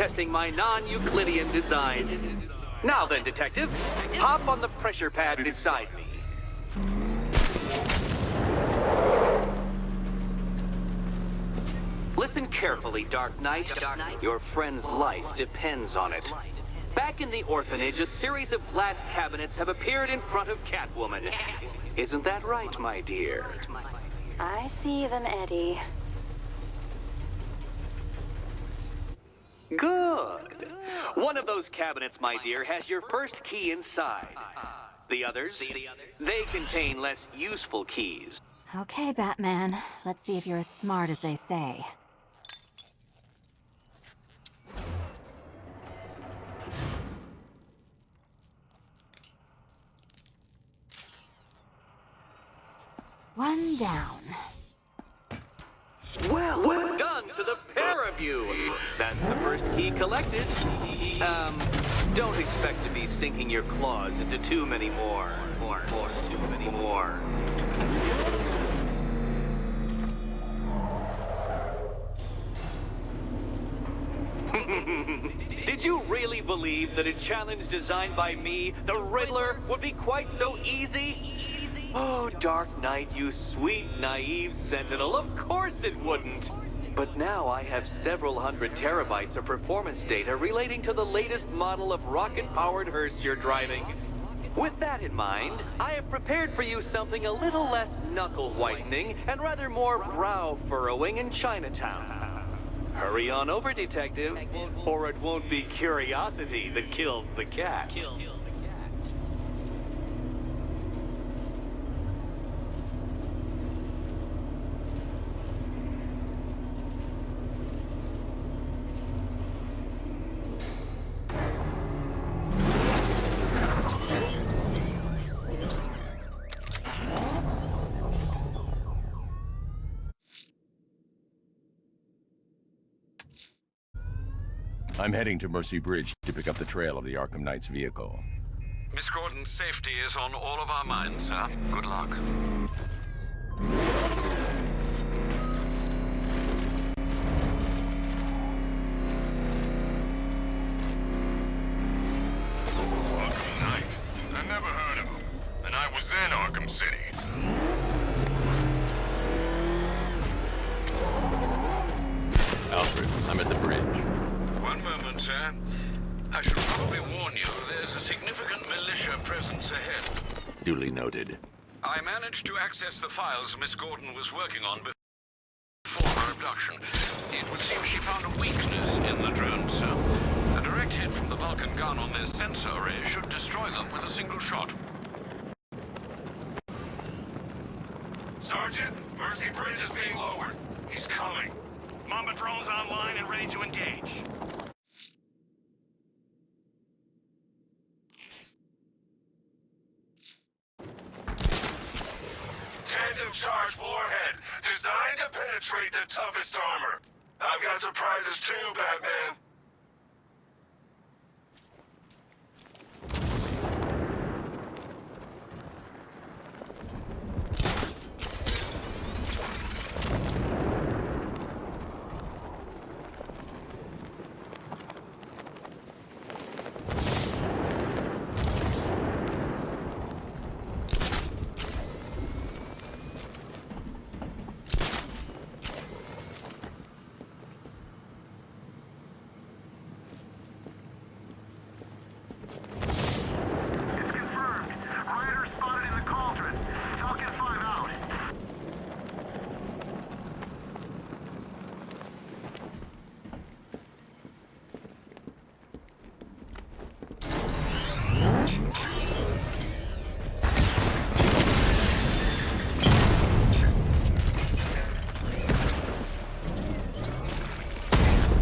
testing my non-Euclidean designs. Now then, Detective, hop on the pressure pad beside me. Listen carefully, Dark Knight. Your friend's life depends on it. Back in the orphanage, a series of glass cabinets have appeared in front of Catwoman. Isn't that right, my dear? I see them, Eddie. Good. One of those cabinets, my dear, has your first key inside. The others, they contain less useful keys. Okay, Batman. Let's see if you're as smart as they say. One down. Well done to the pair of you. That's the first key collected. Don't expect to be sinking your claws into too many more. Too many more. Did you really believe that a challenge designed by me, the Riddler, would be quite so easy? Oh, Dark Knight, you sweet, naive sentinel, of course it wouldn't. But now I have several hundred terabytes of performance data relating to the latest model of rocket-powered hearse you're driving. With that in mind, I have prepared for you something a little less knuckle-whitening and rather more brow-furrowing in Chinatown. Hurry on over, Detective, or it won't be curiosity that kills the cat. I'm heading to Mercy Bridge to pick up the trail of the Arkham Knight's vehicle. Miss Gordon's safety is on all of our minds, sir. Good luck. Arkham Knight? I never heard of him. And I was in Arkham City. Alfred, I'm at the bridge. One moment, sir. I should probably warn you, there's a significant militia presence ahead. Duly noted. I managed to access the files Miss Gordon was working on before her abduction. It would seem she found a weakness in the drones, sir. A direct hit from the Vulcan gun on their sensor array should destroy them with a single shot. Sergeant, Mercy Bridge is being lowered. He's coming. Mamba drones online and ready to engage. Tandem charge warhead, designed to penetrate the toughest armor. I've got surprises too, Batman.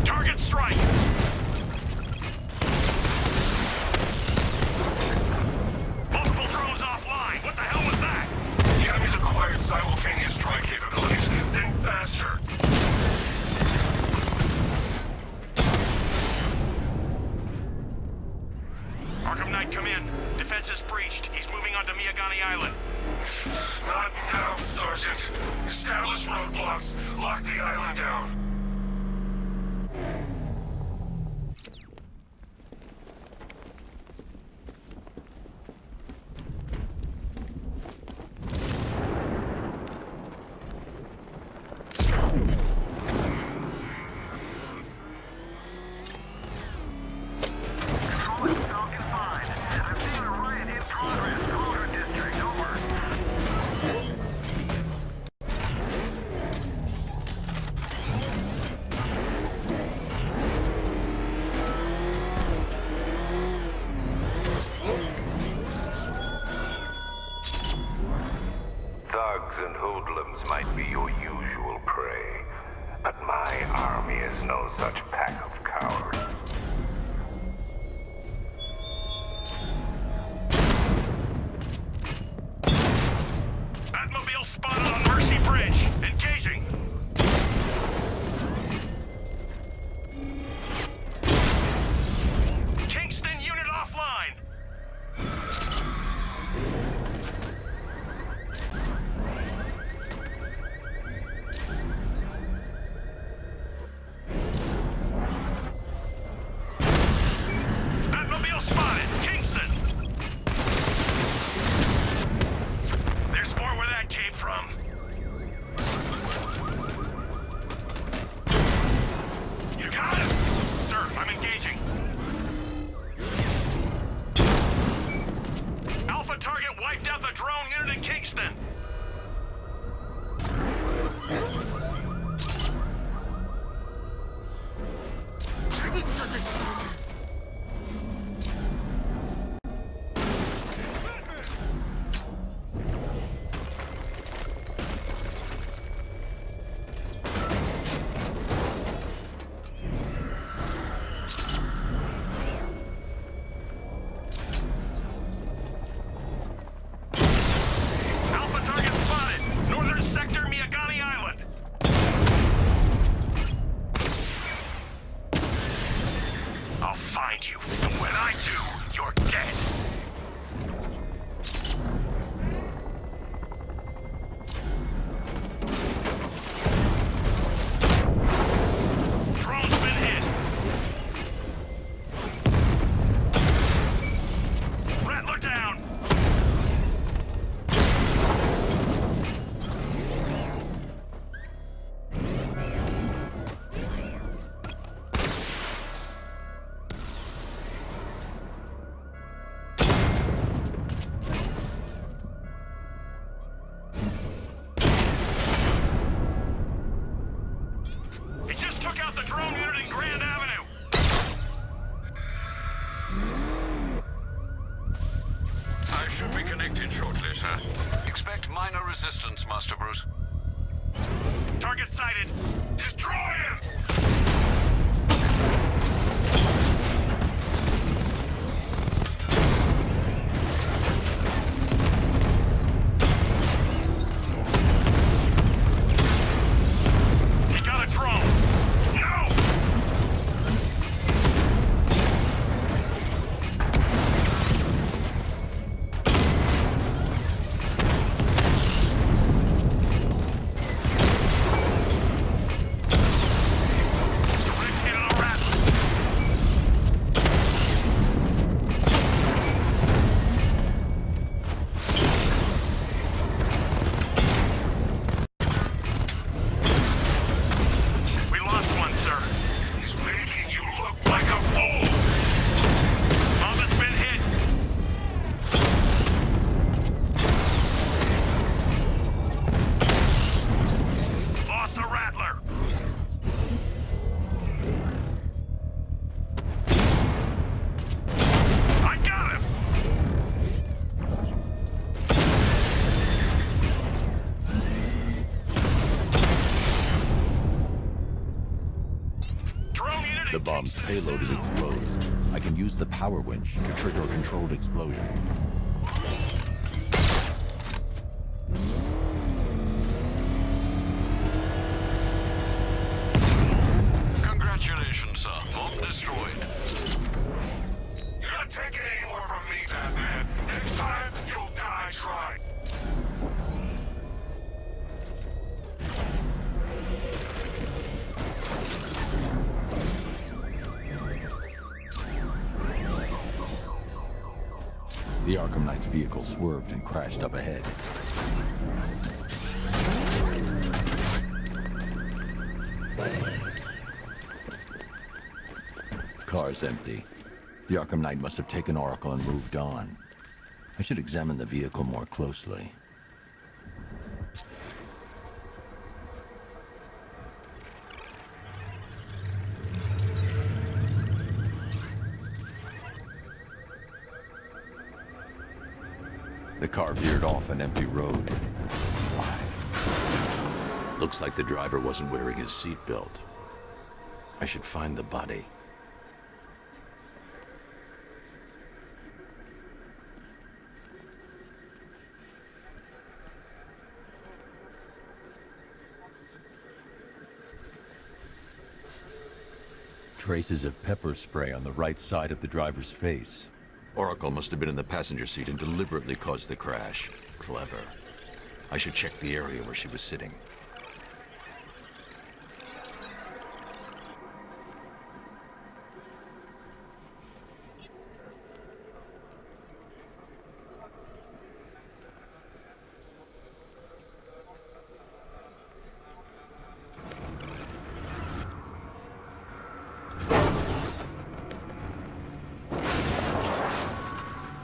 Target strike! Multiple drones offline! What the hell was that? The enemy's acquired simultaneous strike capabilities. Then faster. Arkham Knight, come in. Defense is breached. He's moving onto Miyagani Island. Not now, Sergeant. Establish roadblocks. Lock the island down. find you. And when I do, you're dead. Drone's been hit. Rattler down. He just took out the drone unit in Grand Avenue. I should be connected shortly, sir. Expect minor resistance, Master Bruce. Target sighted. Destroy him! He got a drone. No! Direct hit on a Rattler. We lost one, sir. He's making you look like a fool. Mama's been hit. Lost the Rattler. I got him. Drone unit The bomb's payload is exposed. I can use the power winch to trigger a controlled explosion. Congratulations, sir. Bomb destroyed. You're not taking any more from me, Batman. Next time, you'll die trying. The Arkham Knight's vehicle swerved and crashed up ahead. Car's empty. The Arkham Knight must have taken Oracle and moved on. I should examine the vehicle more closely. The car veered off an empty road. Why? Looks like the driver wasn't wearing his seatbelt. I should find the body. Traces of pepper spray on the right side of the driver's face. Oracle must have been in the passenger seat and deliberately caused the crash. Clever. I should check the area where she was sitting.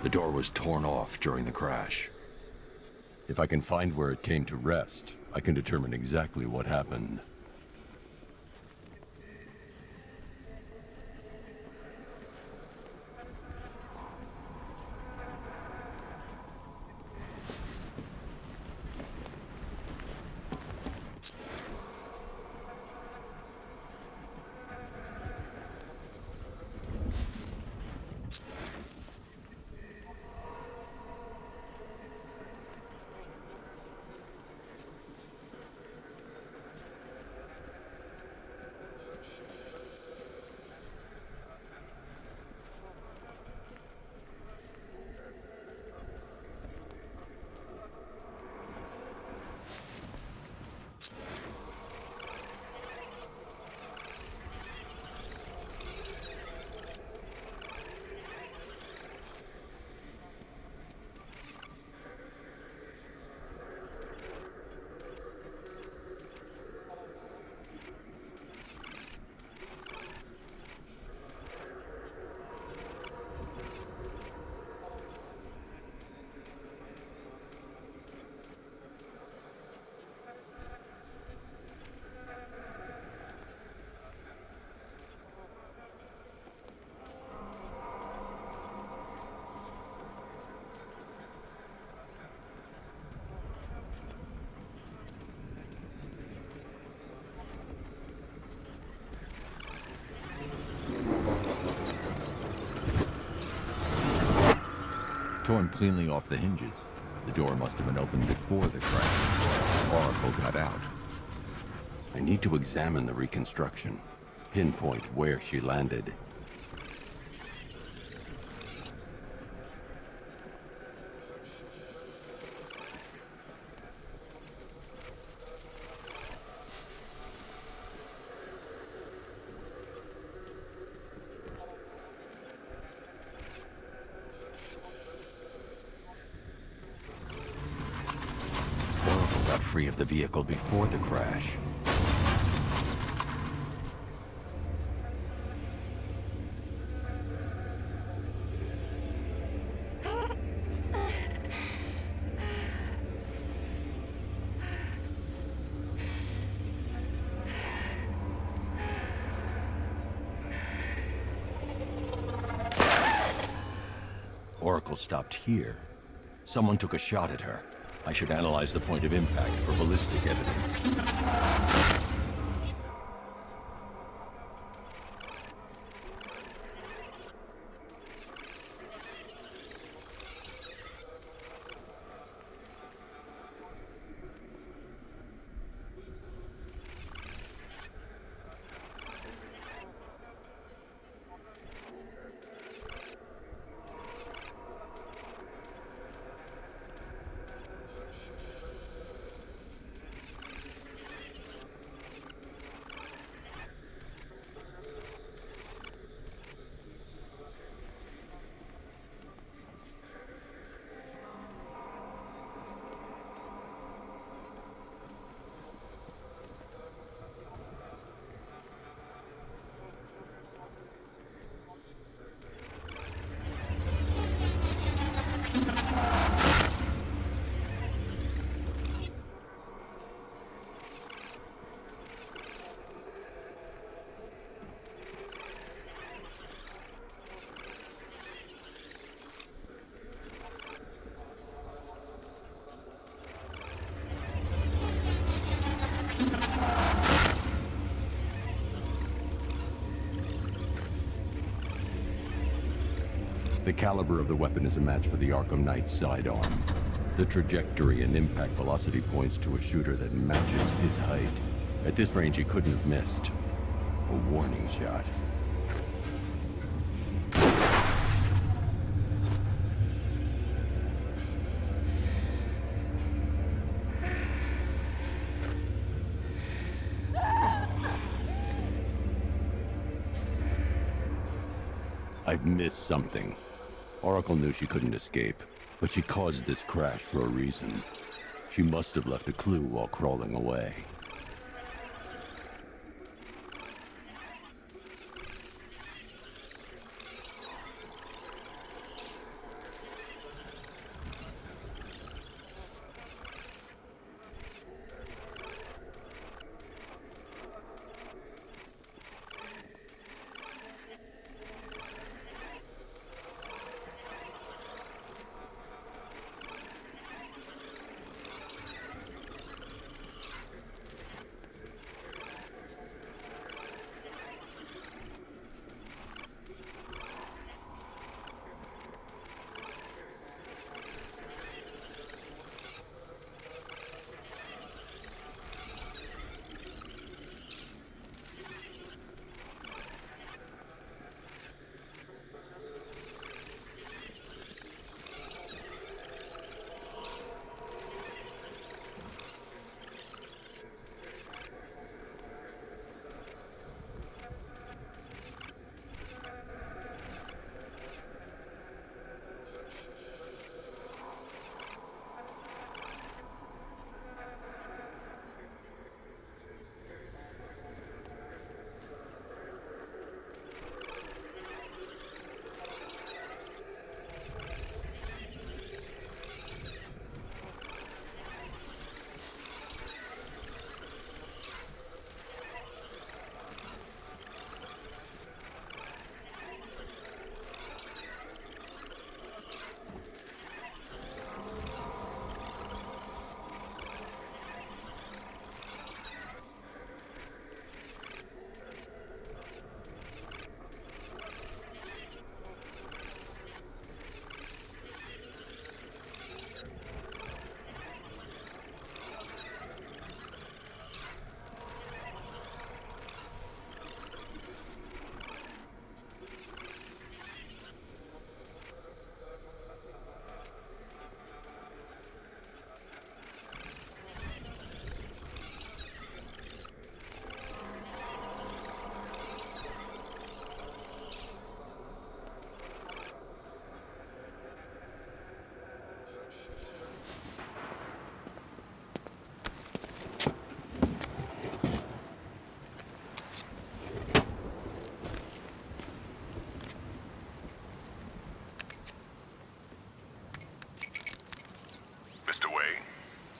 The door was torn off during the crash. If I can find where it came to rest, I can determine exactly what happened. torn cleanly off the hinges. The door must have been opened before the crash. Oracle got out. I need to examine the reconstruction, pinpoint where she landed. Oracle got free of the vehicle before the crash. Oracle stopped here. Someone took a shot at her. I should analyze the point of impact for ballistic evidence. The caliber of the weapon is a match for the Arkham Knight's sidearm. The trajectory and impact velocity points to a shooter that matches his height. At this range, he couldn't have missed. A warning shot. I've missed something. Oracle knew she couldn't escape, but she caused this crash for a reason. She must have left a clue while crawling away.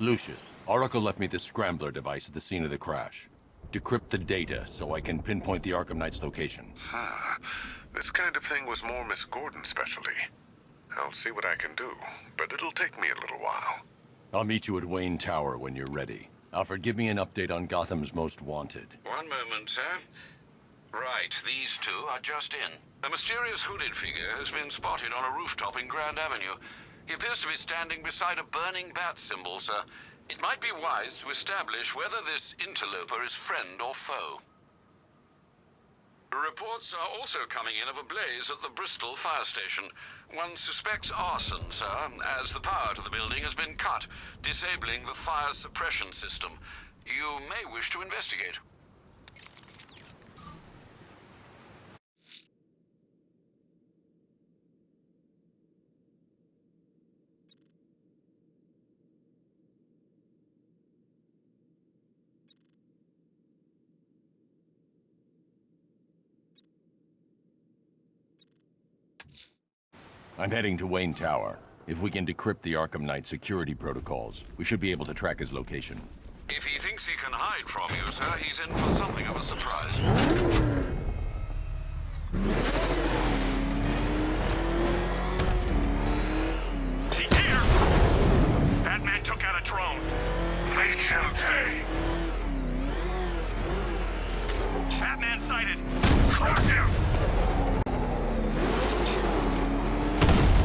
Lucius, Oracle left me the scrambler device at the scene of the crash. Decrypt the data so I can pinpoint the Arkham Knight's location. This kind of thing was more Miss Gordon's specialty. I'll see what I can do, but it'll take me a little while. I'll meet you at Wayne Tower when you're ready. Alfred, give me an update on Gotham's Most Wanted. One moment, sir. Right, these two are just in. A mysterious hooded figure has been spotted on a rooftop in Grand Avenue. He appears to be standing beside a burning bat symbol, sir. It might be wise to establish whether this interloper is friend or foe. Reports are also coming in of a blaze at the Bristol fire station. One suspects arson, sir, as the power to the building has been cut, disabling the fire suppression system. You may wish to investigate. I'm heading to Wayne Tower. If we can decrypt the Arkham Knight security protocols, we should be able to track his location. If he thinks he can hide from you, sir, he's in for something of a surprise. He's here! Batman took out a drone. Make him pay. Batman sighted. Crack him!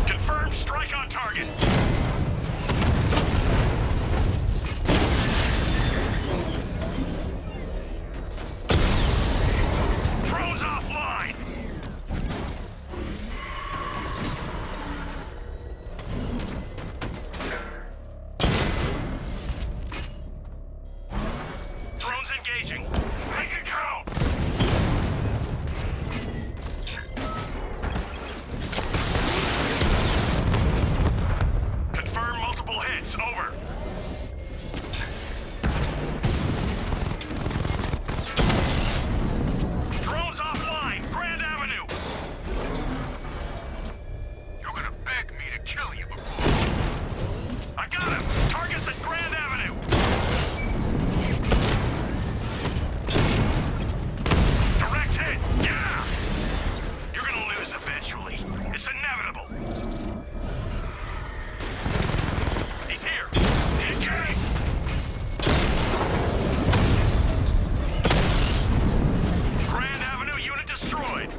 Confirmed strike on target. Drone's offline. Drone's engaging. Make it count. Confirm multiple hits. Over. Drone's offline. Grand Avenue. You're gonna beg me to kill you before... I got him. Target's at Grand Avenue. Direct hit. Yeah. You're gonna lose eventually. It's inevitable. He's here. Engage. Grand Avenue unit destroyed.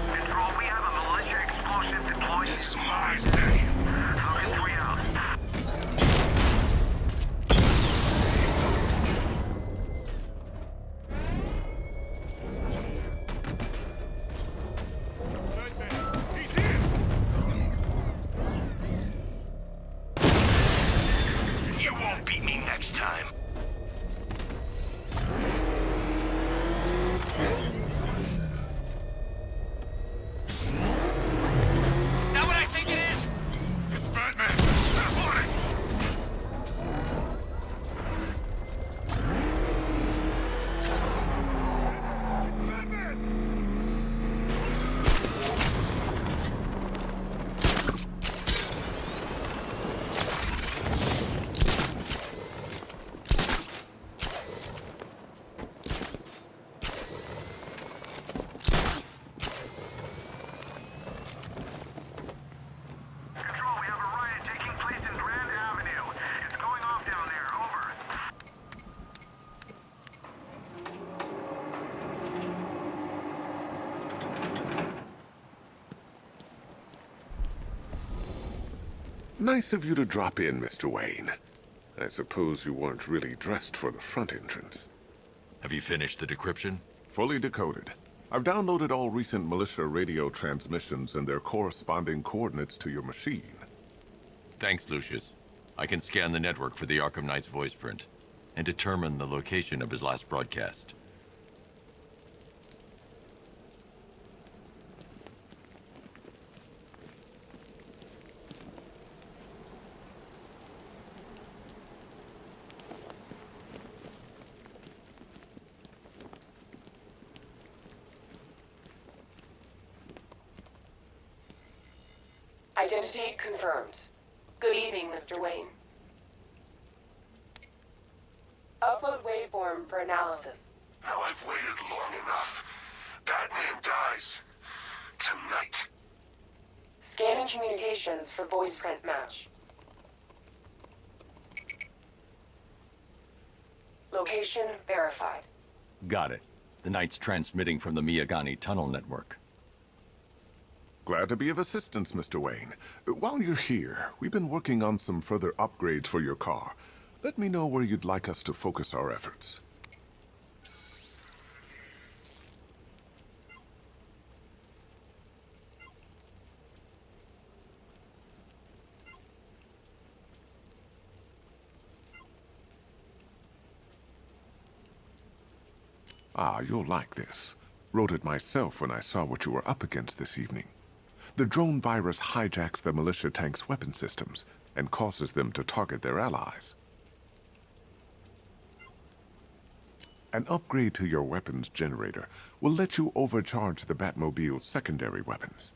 Control, we have a militia explosive deployed. This is my city. Falcon 3 out. You won't beat me next time. Is that what I think it is? It's Batman! Stop on it! Control, we have a riot taking place in Grand Avenue. It's going off down there. Over. Nice of you to drop in, Mr. Wayne. I suppose you weren't really dressed for the front entrance. Have you finished the decryption? Fully decoded. I've downloaded all recent militia radio transmissions and their corresponding coordinates to your machine. Thanks, Lucius. I can scan the network for the Arkham Knight's voice print. and determine the location of his last broadcast. Identity confirmed. Good evening, Mr. Wayne. Upload waveform for analysis. Now I've waited long enough. Batman dies. Tonight. Scanning communications for voice print match. Location verified. Got it. The Knight's transmitting from the Miyagani tunnel network. Glad to be of assistance, Mr. Wayne. While you're here, we've been working on some further upgrades for your car. Let me know where you'd like us to focus our efforts. Ah, you'll like this. Wrote it myself when I saw what you were up against this evening. The drone virus hijacks the militia tank's weapon systems and causes them to target their allies. An upgrade to your weapons generator will let you overcharge the Batmobile's secondary weapons.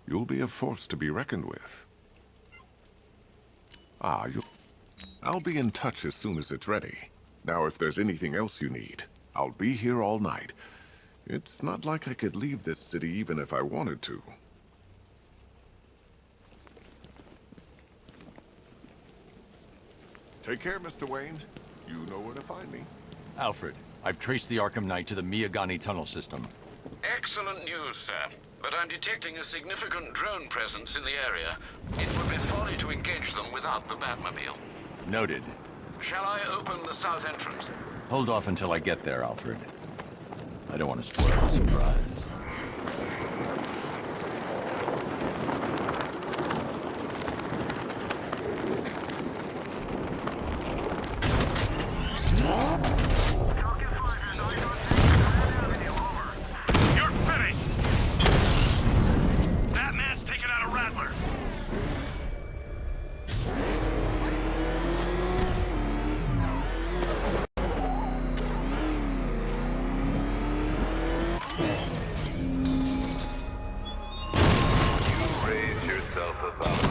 You'll be a force to be reckoned with. I'll be in touch as soon as it's ready. Now, if there's anything else you need, I'll be here all night. It's not like I could leave this city even if I wanted to. Take care, Mr. Wayne. You know where to find me. Alfred, I've traced the Arkham Knight to the Miyagani tunnel system. Excellent news, sir. But I'm detecting a significant drone presence in the area. It would be folly to engage them without the Batmobile. Noted. Shall I open the south entrance? Hold off until I get there, Alfred. I don't want to spoil the surprise. You're finished! Batman's taken out a Rattler.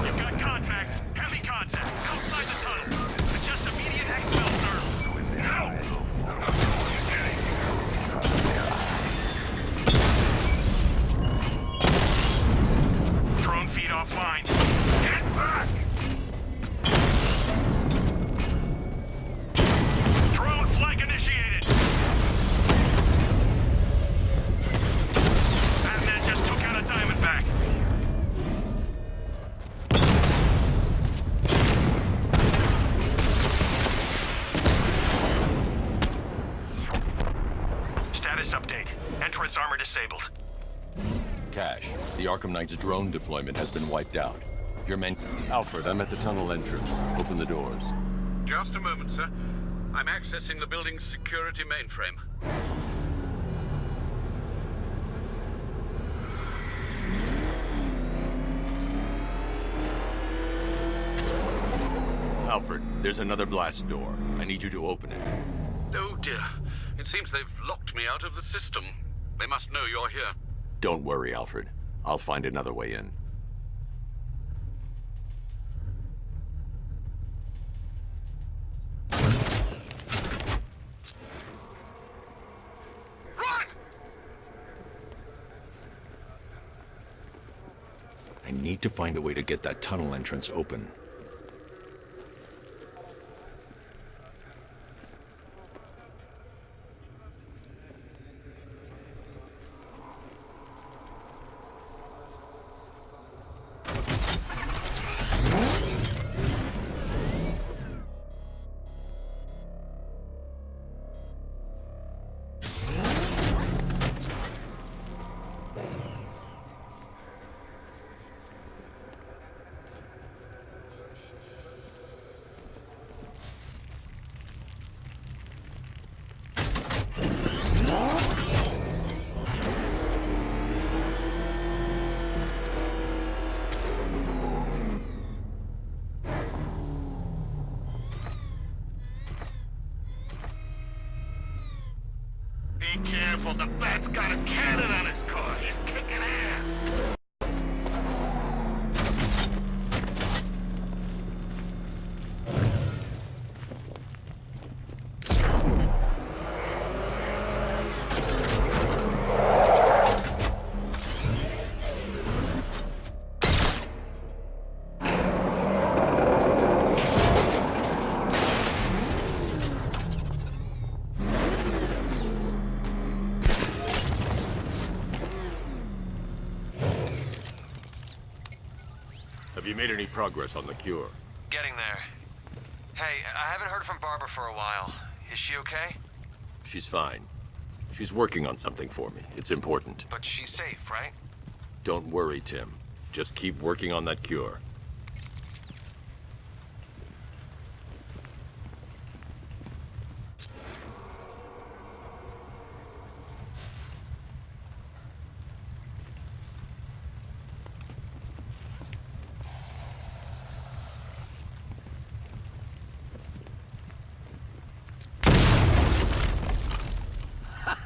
You've got contact. Heavy contact. Outside the tunnel. Adjust immediate exfil, sir. No! Drone feed offline. Get back! Drone flank initiated. Batman just took out a Diamondback. Status update. Entrance armor disabled. Cash, the Arkham Knight's drone deployment has been wiped out. Your men... Alfred, I'm at the tunnel entrance. Open the doors. Just a moment, sir. I'm accessing the building's security mainframe. Alfred, there's another blast door. I need you to open it. Oh dear. It seems they've locked me out of the system. They must know you're here. Don't worry, Alfred. I'll find another way in. Run! I need to find a way to get that tunnel entrance open. Be careful, the Bat's got a cannon on his car. He's kicking ass. Have you made any progress on the cure? Getting there. Hey, I haven't heard from Barbara for a while. Is she okay? She's fine. She's working on something for me. It's important. But she's safe, right? Don't worry, Tim. Just keep working on that cure.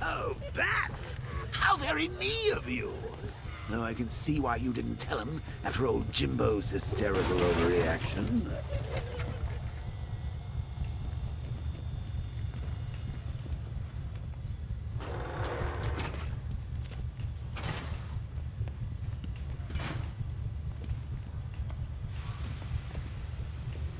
Oh, Bats! How very me of you! Though I can see why you didn't tell him after old Jimbo's hysterical overreaction.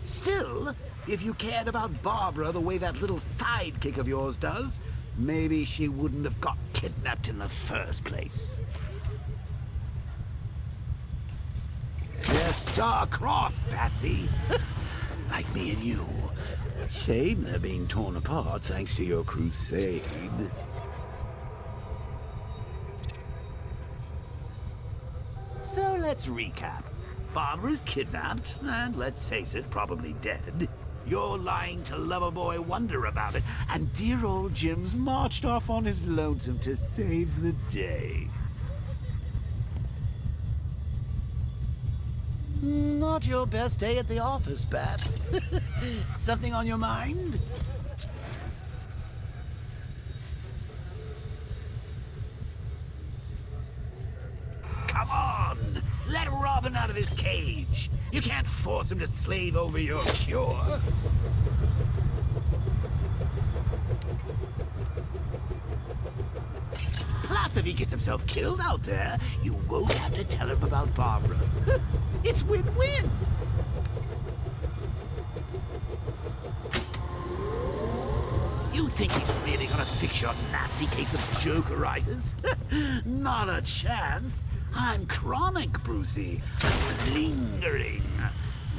Still, if you cared about Barbara the way that little sidekick of yours does, maybe she wouldn't have got kidnapped in the first place. They're star-crossed, Patsy. Like me and you. Shame they're being torn apart thanks to your crusade. So let's recap. Barbara's kidnapped, and let's face it, probably dead. You're lying to Loverboy Wonder about it, and dear old Jim's marched off on his lonesome to save the day. Not your best day at the office, Bat. Something on your mind? Come on! Let Robin out of his cage! You can't force him to slave over your cure! Plus, if he gets himself killed out there, you won't have to tell him about Barbara. It's win-win! You think he's really gonna fix your nasty case of jokeritis? Not a chance! I'm chronic, Brucey. I'm lingering.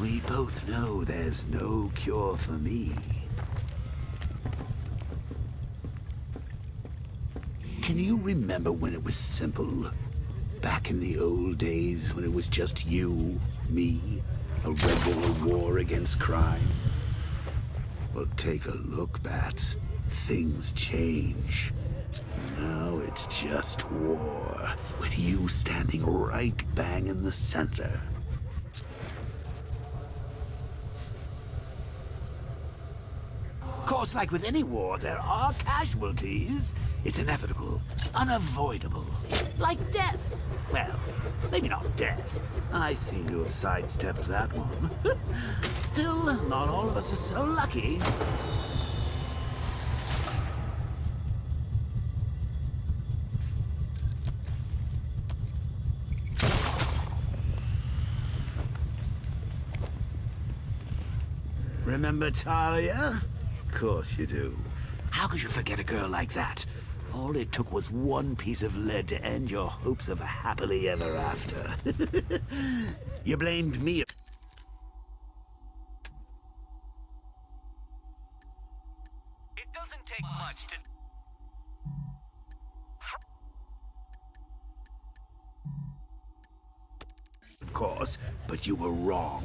We both know there's no cure for me. Can you remember when it was simple? Back in the old days when it was just you, me, a regular war against crime? Well, take a look, Bats. Things change. Now it's just war, with you standing right bang in the center. Of course, like with any war, there are casualties. It's inevitable, unavoidable. Like death. Well, maybe not death. I seem to have sidestepped that one. Still, not all of us are so lucky. Remember Talia? Of course you do. How could you forget a girl like that? All it took was one piece of lead to end your hopes of a happily ever after. You blamed me. It doesn't take much to... Of course, but you were wrong.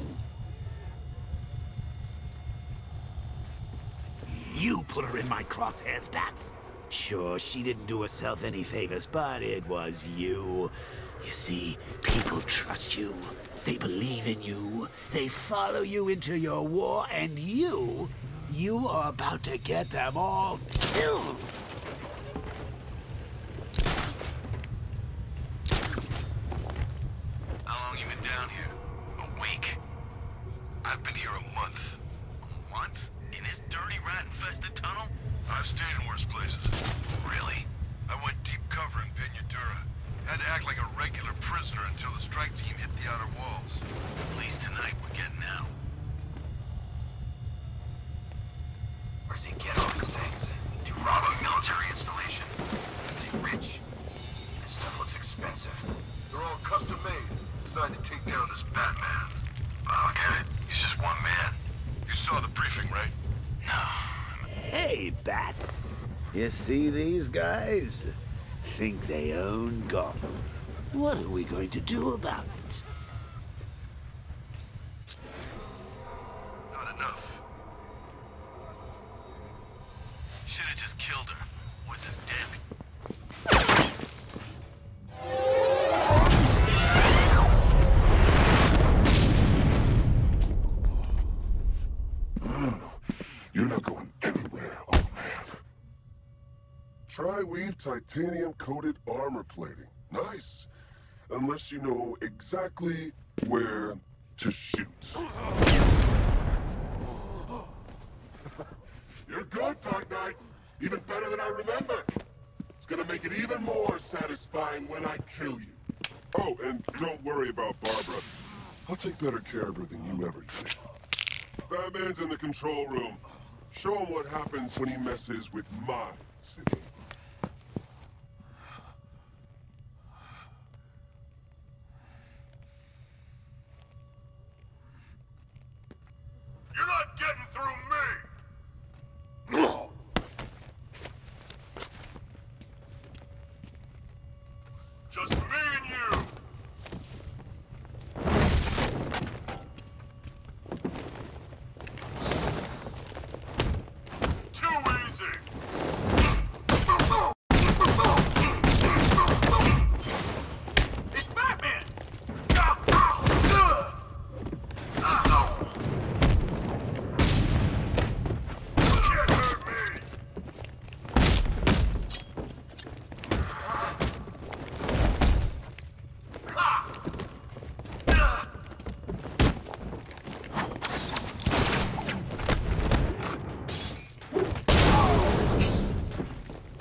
You put her in my crosshairs, Bats. Sure, she didn't do herself any favors, but it was you. You see, people trust you. They believe in you. They follow you into your war, and you are about to get them all killed. I've been here a month. A month? In this dirty, rat-infested tunnel? I've stayed in worse places. Really? I went deep cover in Peñadura. Had to act like a regular prisoner until the strike team hit the outer walls. At least tonight we're getting out. Where does he get all these things? Did you rob a military installation? Is he rich? This stuff looks expensive. They're all custom made. Designed to take down this Batman. I get it. He's just one man. You saw the briefing, right? No. Hey, Bats. You see these guys? Think they own Gotham. What are we going to do about it? Not enough. Should have just killed her. What's his dead? No. You're not going anywhere, old man. Tri-weave titanium-coated armor plating. Nice. Unless you know exactly where to shoot. You're good, Dark Knight. Even better than I remember. It's gonna make it even more satisfying when I kill you. Oh, and don't worry about Barbara. I'll take better care of her than you ever did. Batman's in the control room. Show him what happens when he messes with my city. You're not getting through me! Just me and you! Too easy! It's Batman! Can't hurt me!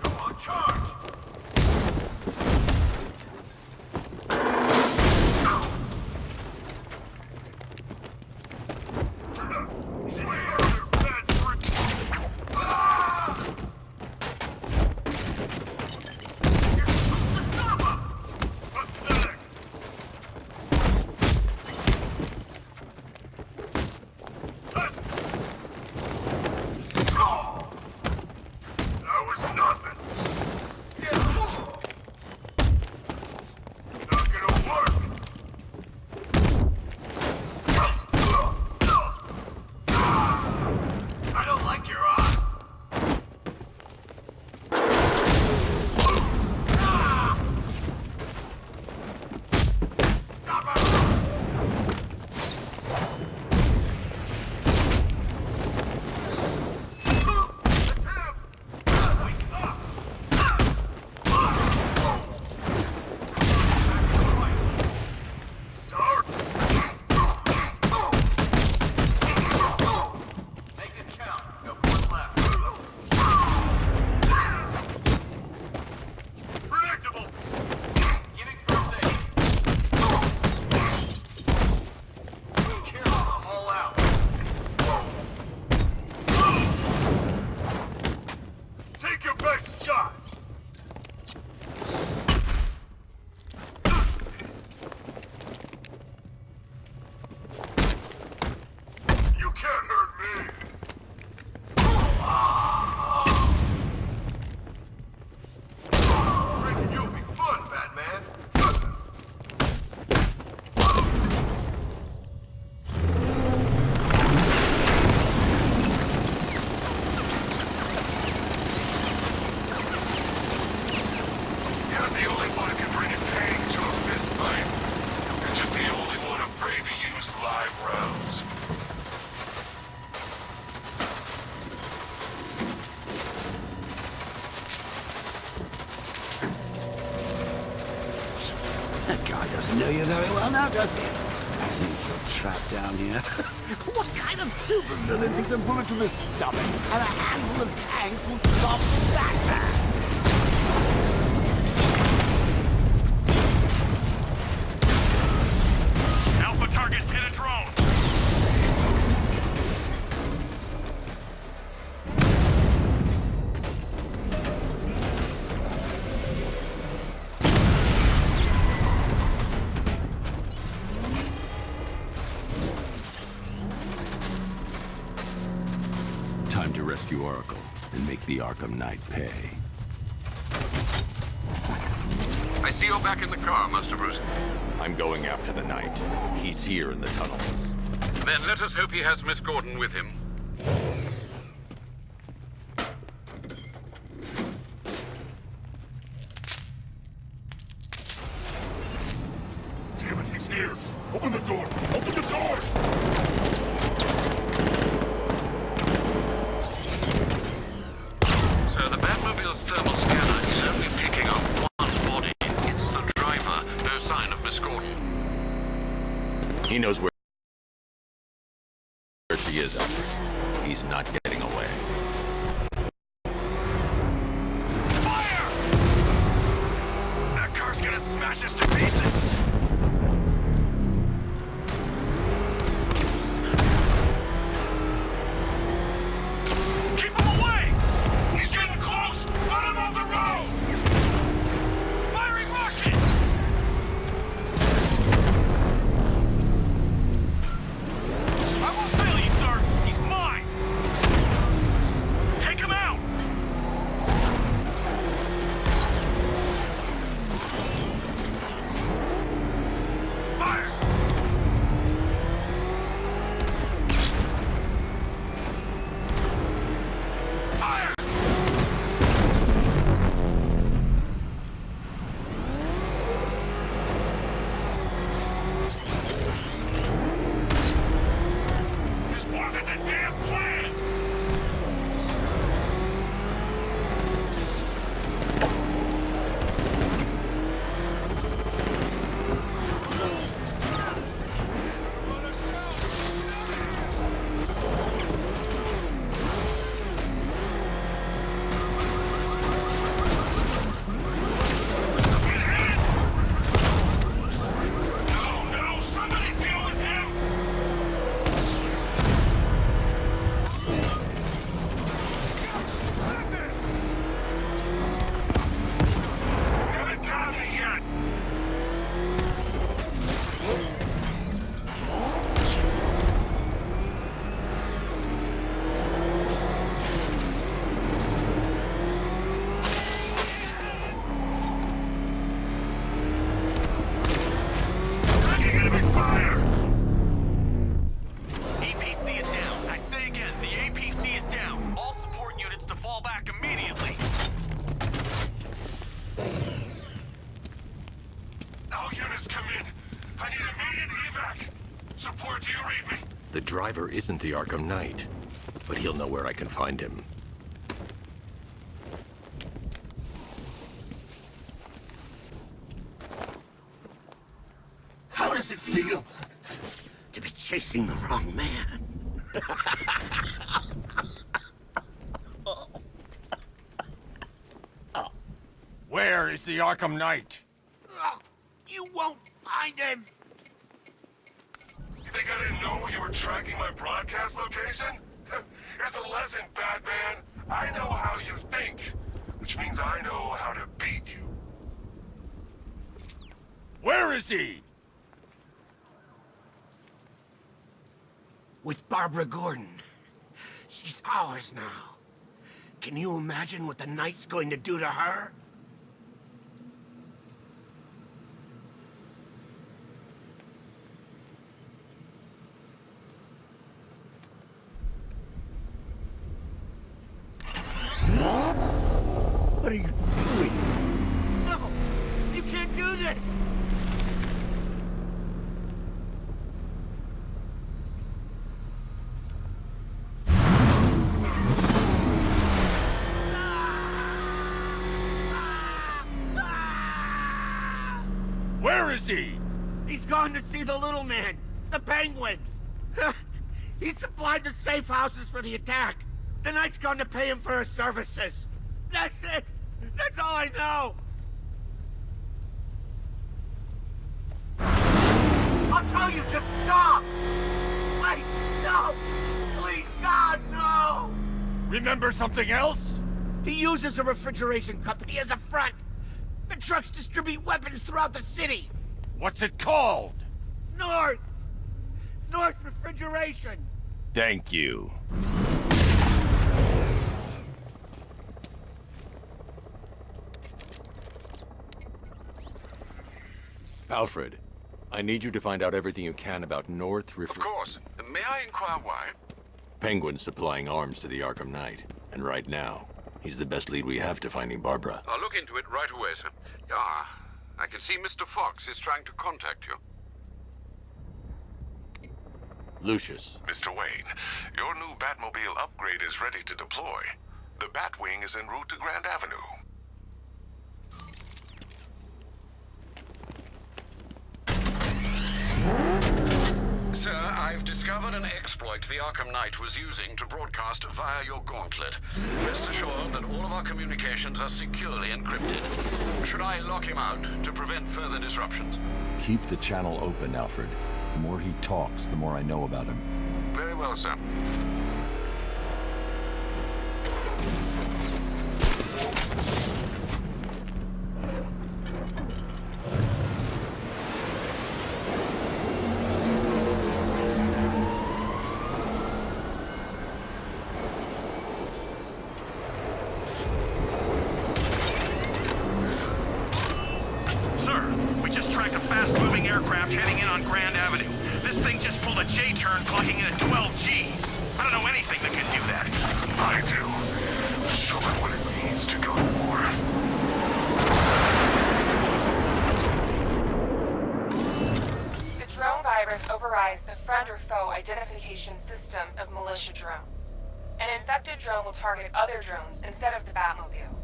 Come on, charge! Pathetic! That was nothing! Not gonna work! I don't like your odds! Make it count. No one left. Predictable. Giving first aid. Kill. I'm all out. Take your best shot. You can't hurt me. Breaking you'll be fun, Batman. You're the only one who can bring a tank to a fist fight. You're just the only one afraid to use live rounds. That guy doesn't know you very well now, does he? I think you're trap down here. What kind of supervillain thinks a bullet to the stomach and a handful of tanks will stop Batman? Alpha targets hit a drone. Time to rescue Oracle and make the Arkham Knight pay. I see you're back in the car, Master Bruce. I'm going after the Knight. He's here in the tunnels. Then let us hope he has Miss Gordon with him. Damn it, he's here. Open the door. Open the doors. So the Batmobile's thermal scanner is only picking up one body. It's the driver. No sign of Miss Gordon. He knows where she is out there. He's not getting away. Fire! That car's gonna smash us to pieces. Keep him away! He's getting close! Let him on the road! Firing rocket! I won't fail you, sir! He's mine! Take him out! Fire! Fire! This wasn't the damn plan! No, somebody deal with him! Haven't got me yet! Taking enemy fire! APC is down. I say again, the APC is down. All support units to fall back immediately. All units come in. I need immediate evac. Support, do you read me? The driver isn't the Arkham Knight, but he'll know where I can find him. How does it feel to be chasing the wrong man? Where is the Arkham Knight? You won't find him! You think I didn't know you were tracking my broadcast location? Here's a lesson, Batman. I know how you think, which means I know how to beat you. Where is he? With Barbara Gordon. She's ours now. Can you imagine what the Knight's going to do to her? What are you doing? No! You can't do this! Where is he? He's gone to see the little man. The Penguin! He supplied the safe houses for the attack. The Knight's going to pay him for his services. That's it! That's all I know! I'll tell you, just stop! Wait, no! Please, God, no! Remember something else? He uses a refrigeration company as a front. The trucks distribute weapons throughout the city. What's it called? North Refrigeration. Thank you. Alfred, I need you to find out everything you can about Of course. May I inquire why? Penguin's supplying arms to the Arkham Knight. And right now, he's the best lead we have to finding Barbara. I'll look into it right away, sir. Ah, I can see Mr. Fox is trying to contact you. Lucius. Mr. Wayne, your new Batmobile upgrade is ready to deploy. The Batwing is en route to Grand Avenue. Sir, I've discovered an exploit the Arkham Knight was using to broadcast via your gauntlet. Rest assured that all of our communications are securely encrypted. Should I lock him out to prevent further disruptions? Keep the channel open, Alfred. The more he talks, the more I know about him. Very well, sir. We just tracked a fast-moving aircraft heading in on Grand Avenue. This thing just pulled a J-turn, clocking in at 12 Gs. I don't know anything that can do that. I do. Show it what it means to go to war. The drone virus overrides the friend or foe identification system of militia drones. An infected drone will target other drones instead of the Batmobile.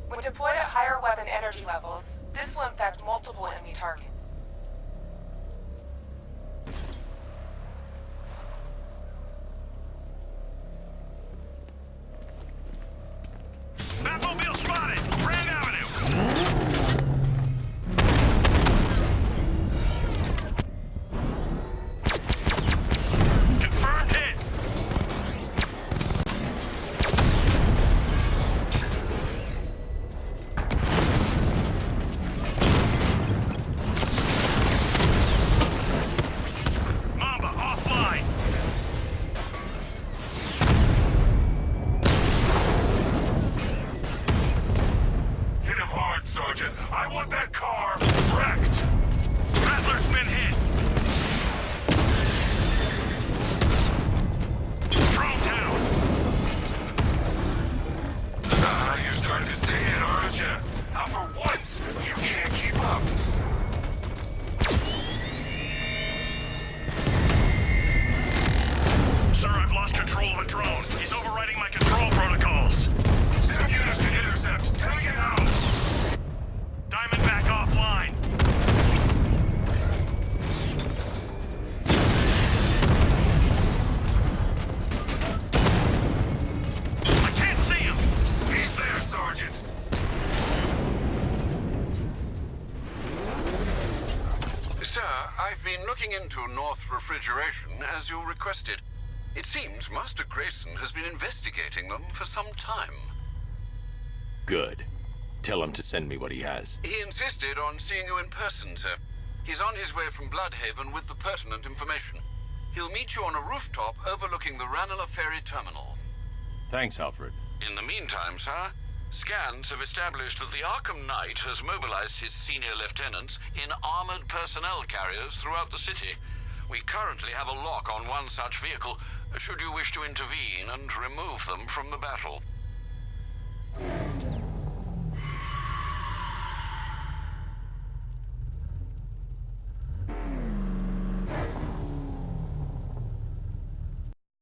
When deployed at higher weapon energy levels, this will infect multiple enemy targets. Batmobile spotted! Grand Avenue! Confirmed hit! Sergeant. I want that car wrecked. Rattler's been hit. Drone down. You're starting to see it, aren't you? Now for once, you can't keep up. Sir, I've lost control of a drone. He's overriding my control protocols. Send units to intercept. Take it out. Diamondback offline. I can't see him. He's there, Sergeant. Sir, I've been looking into North Refrigeration as you requested. It seems Master Grayson has been investigating them for some time. Good. Tell him to send me what he has. He insisted on seeing you in person, sir. He's on his way from Bloodhaven with the pertinent information. He'll meet you on a rooftop overlooking the Ranelagh Ferry Terminal. Thanks, Alfred. In the meantime, sir, scans have established that the Arkham Knight has mobilized his senior lieutenants in armored personnel carriers throughout the city. We currently have a lock on one such vehicle, should you wish to intervene and remove them from the battle.